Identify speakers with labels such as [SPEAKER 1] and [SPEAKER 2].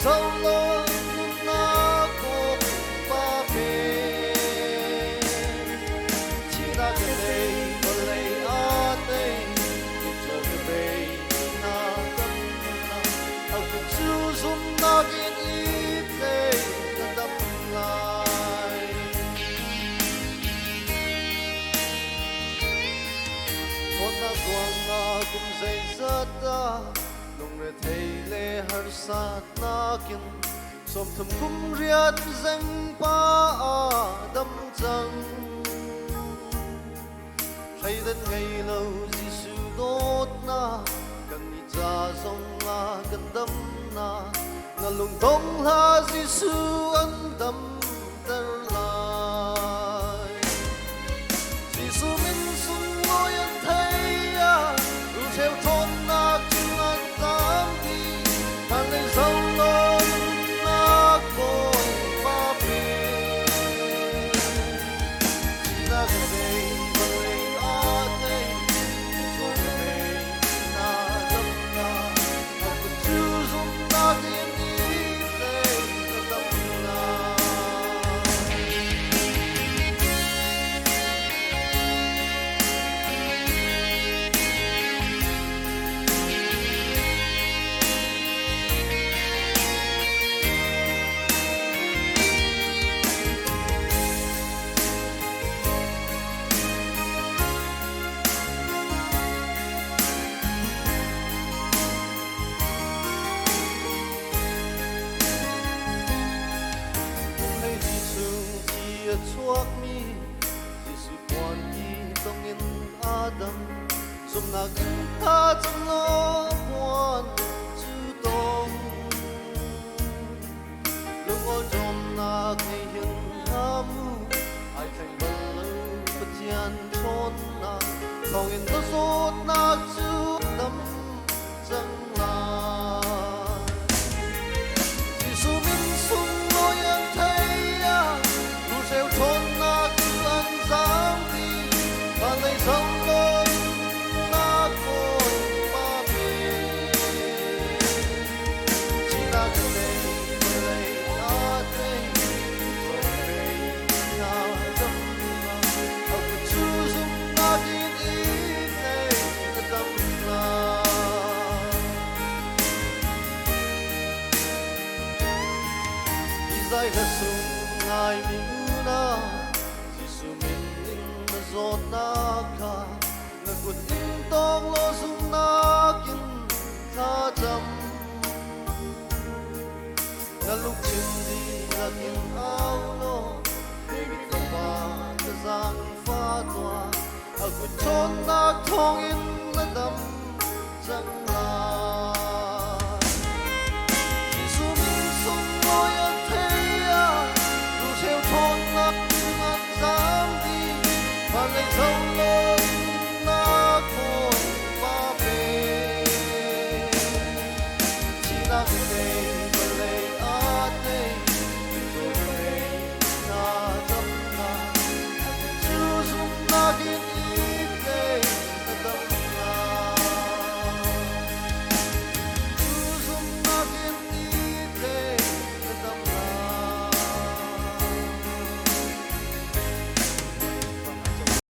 [SPEAKER 1] sâu lo na cô ba bê chỉ là cái đây mà lấy ở đây cho cái đây na tâm na ao cũng chú zum na kiến ít đây na tâm lại con na quang na cũng dậy rất ta lòng re thấy lệ har sát na kiến som thầm kum riat danh pa đâm chân hay đến ngày lâu Giêsu đốt na cần đi ra sông na cần đâm na na lùng tông ha Giêsu ân tâm tân lại Giêsu min sun ngôi ân thấy ru theo thôn na kinh an tâm đi thằng này sâu lo na cội ba bê chỉ là cái đây mà lấy ở đây cho cái đây na tâm na học cái chữ dùng na tiếng đi đây na tâm na chuak mi Giêsu quan đi tông in Adam zum na kinh ta zum lo quan chư tông lung ô trong na cây hiền hamu ai thành bờ lâu bất chian chôn na tông in ta sốt na chư tâm chẳng là Giêsu min sung ngôi anh thấy theo thôn na cứ ăn giáng đi và ngày sống lối na cội ba bê chỉ là cái đây ở đây rồi đây na tâm na học cái chữ dùng na tin ít đây na tâm na đi dài hết sung ngày mình na Giêsu min in na zot na ka na kut in tong lo sung na kin tha cham na luk chin di na kin ao lo baby ka ba ka zang fa toa a kut chon na thong in na dam chang